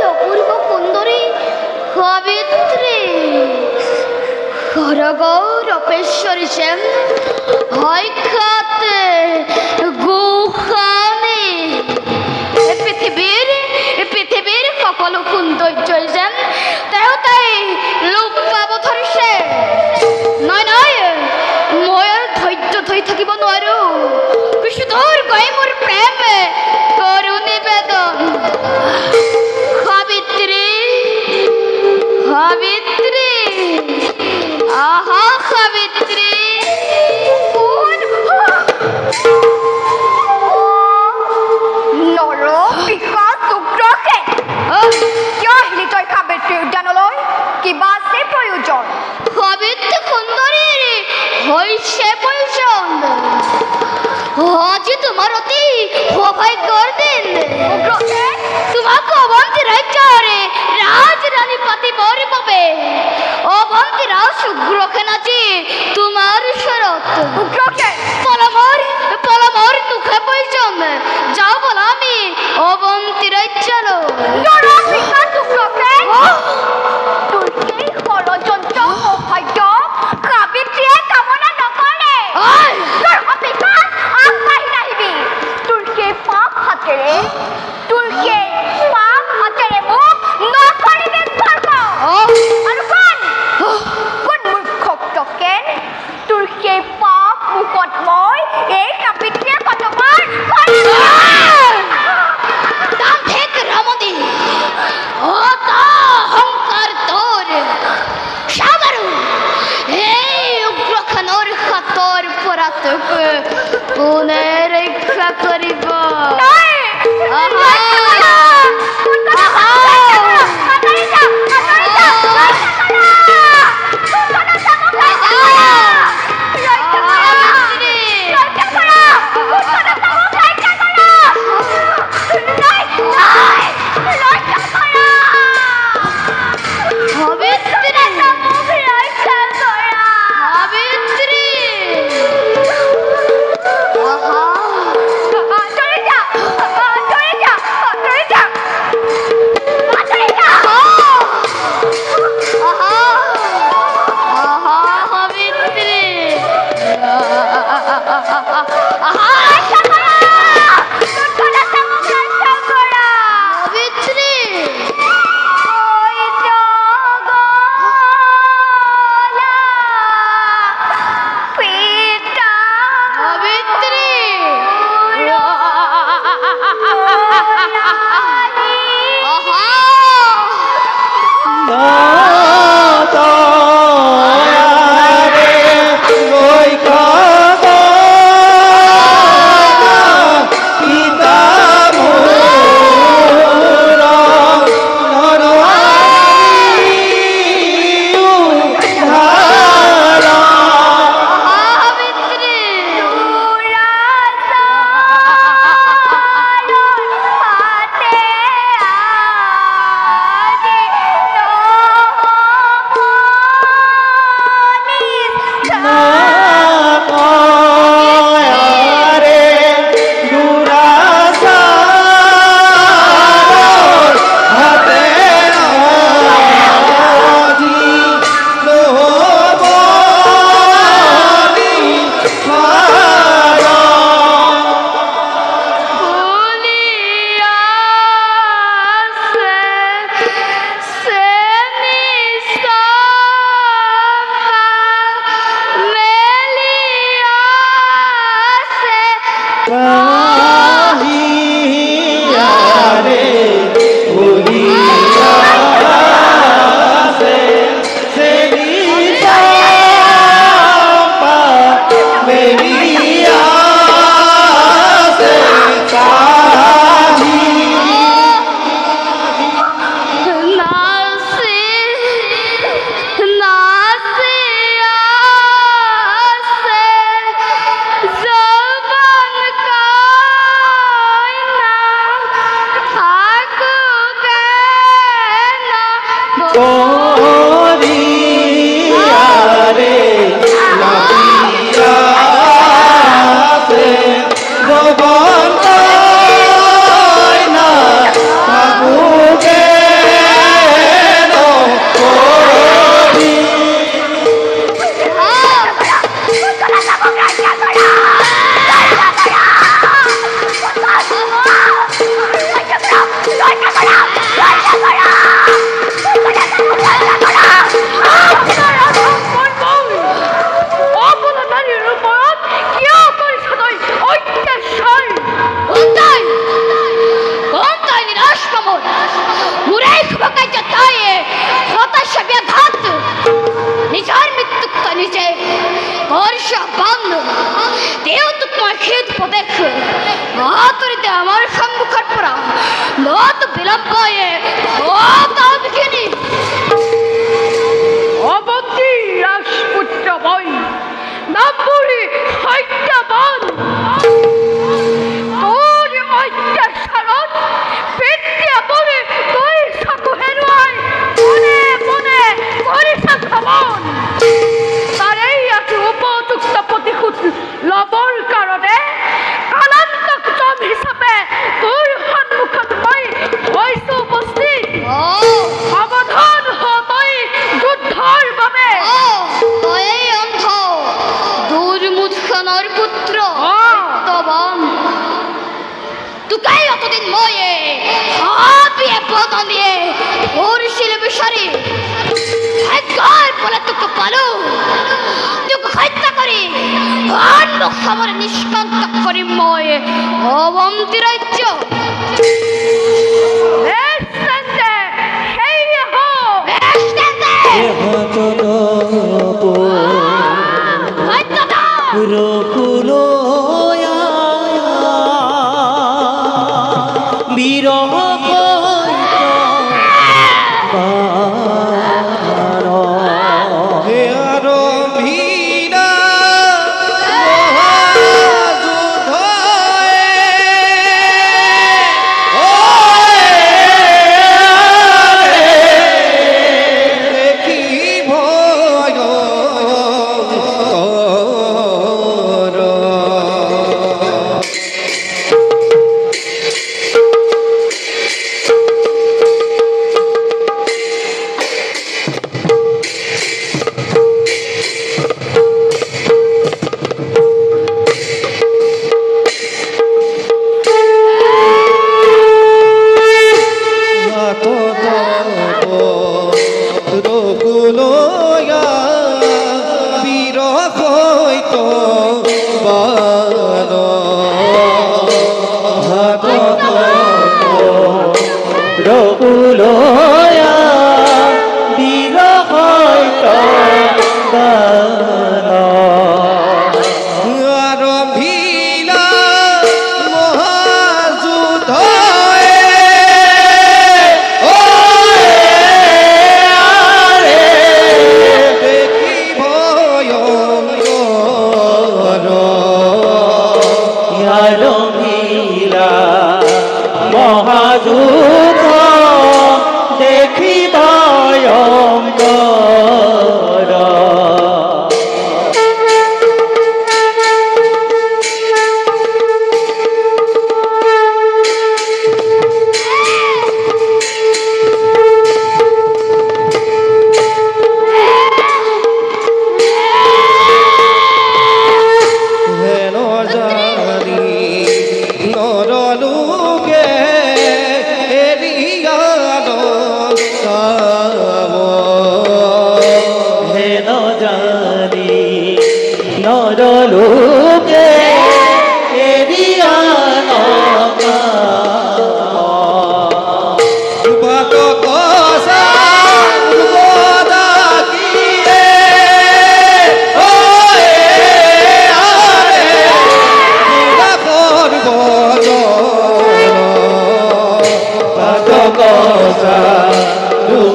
অপূৰ্ব সুন্দৰী সাবিত্ৰী খৰগৌৰ অপেশ্বৰী সেন হয় খাতে গুখানে পৃথিবীৰ সকল সৌন্দৰ্য যেন তেও তাই লোপ পাব ধৰিছে নয় নয় মই আৰ ধৈৰ্য ধৰি থাকিব নোৱাৰো বিশুদ্ধৰ গৈ মোৰ প্ৰেম কৰো নিবেদন সাবিত্ৰী সাবিত্ৰী আহা সাবিত্ৰী নৰ বিকাশ শুক্ৰকে কিয় আহিলি তই সাবিত্ৰী উদ্যানলৈ কিবা আছে প্ৰয়োজন সাবিত্রী সুন্দরীর হইছে প্রয়োজন আজি তোমার অতি সৌভাগ্যর দিন তোমাকে অবন্তী রাজ্যরে রাজরানী পাতিবর পাবে অবন্তী রাজ শুক্রকে নাচি তোমার শরৎ পলমর দুঃখে প্রয়োজন যাও বলা আমি অবন্তী রাজ্যর ষড়যন্ত্র সৌভাগ্য সাবিত্ৰীয়ে কামনা নকৰে আগবাঢ়ি নাহিবি তোৰ সেই পাপ হাতেৰে মোক নকৰিবি স্পৰ্শ আৰু কোন মূৰ্খকে তোৰ সেই পাপ মুখত মই এই সাবিত্ৰীয়ে কতবাৰ ৰামদি ও তা অহংকাৰ তোৰ সাবাৰু এই উগ্ৰখানোৰ হাতৰ পৰাতক পুনৰক্ষা কৰিব Bye.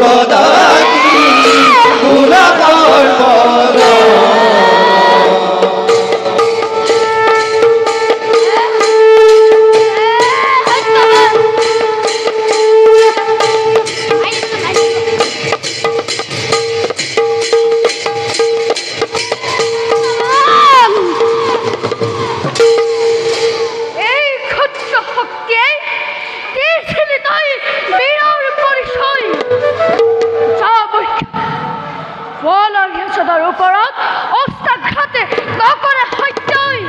গদাতি গুণাকৰ পদ ওপৰত অস্ত্ৰাঘাতে নকৰে সত্যই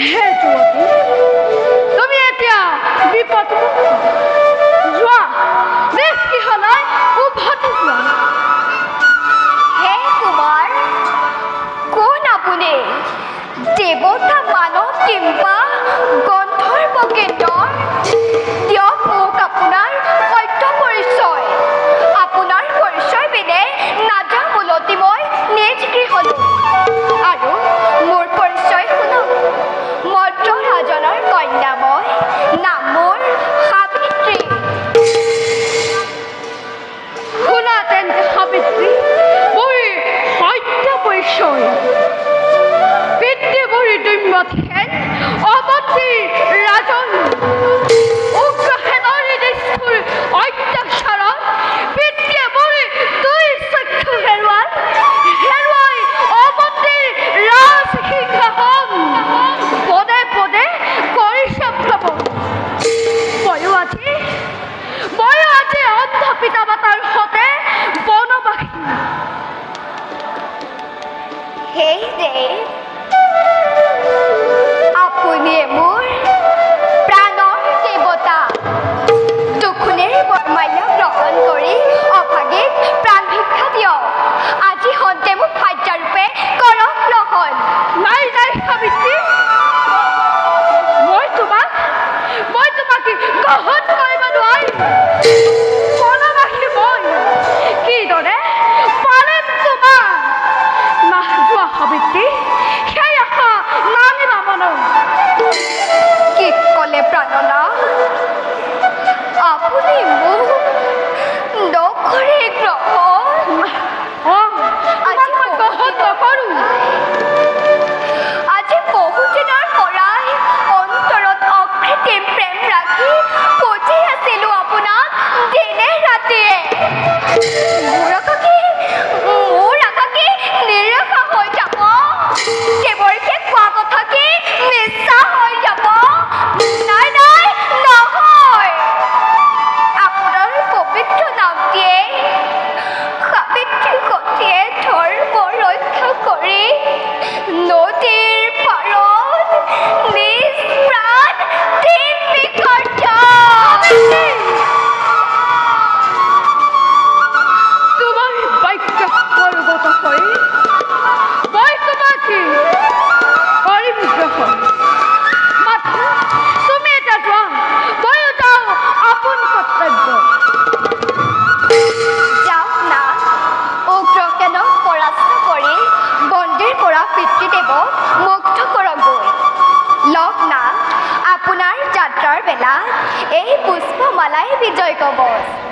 হে যুৱতী তুমি এতিয়া বিপদ যোৱা কি হলাই উভতি যোৱা হে কুমাৰ কোন আপুনি দেৱতা মানৱ কিম্বা গন্ধৰ্ব কেন্দ্ৰৰ দিয়ক মোক আপোনাৰ সত্য পৰিচয় আপোনাৰ পৰিচয় বিনে নাযাওঁ বোলতি মই নিজ গৃহলৈ আৰু মোৰ পৰিচয় শুনক মদ্ৰ ৰাজনৰ কন্যা মই নাম মোৰ সাবিত্ৰী শুনা তেন্তে সাবিত্ৰী মোৰ সত্য পৰিচয় পিতৃ বুঢ়ী দৈম্যথেন অৱতী ৰাজন উগ্ৰসেনৰ নিষ্ঠুৰ অত্যাচাৰত পিতৃয়ে বুঢ়ী দুই চক্ষু হেৰুৱাই অৱতীৰ ৰাজসিংহাসন পদে পদে কৰিছে ভ্ৰমণ ময়ো আজি অন্ধ পিতা মাতাৰ সতে বনবাসী সেই দেৱ আপুনিয়ে মোৰ প্ৰাণৰ দেৱতা দুখুনেৰ বৰমাল্য গ্ৰহণ কৰি অভাগীক প্ৰাণ ভিক্ষা দিয়ক আজি সন্তে মোক ভাৰ্যাৰূপে কৰক গ্ৰহণ নাই সাবিত্ৰী মই তোমাক গ্ৰহণ কৰিব নোৱাৰিম বনবাসী মই কিদৰে পাৰিম তোমাক নাযোৱা সাবিত্ৰী সেই আশা নানিবা মনত কি ক'লে প্ৰাণনা আপুনি মোক নকৰে গ্ৰহণ তোমাক মই গ্ৰহণ নকৰোঁ আজি বহুদিনৰ পৰাই অন্তৰত অকৃত্ৰিম প্ৰেম ৰাখি পজি আছিলোঁ আপোনাক দিনে ৰাতিয়ে মোৰ আকাশী নিৰখা হৈ যাব কেৱলকে কোৱা কথা কি মিছা হৈ যাব নাই নহয় আপোনাৰ পবিত্ৰ নামটিয়ে সাবিত্ৰী সতীয়ে ধৰ্ম ৰক্ষা কৰি নদীৰ পাৰত নিজ প্ৰাণ দিন বিকৰ্য তোমাৰ বাক্য সৰ্বত হৈ মই তোমাক কৰিম গ্ৰহণ মাথো তুমি এটা যোৱা ময়ো যাওঁ আপোন কৰ্তব্য যাওক না উগ্ৰসেনক পৰাস্ত কৰি বন্দীৰ পৰা পিতৃদেৱক মুক্ত কৰগৈ লগ না আপোনাৰ যাত্ৰাৰ বেলা এই পুষ্পমালাই বিজয় কবচ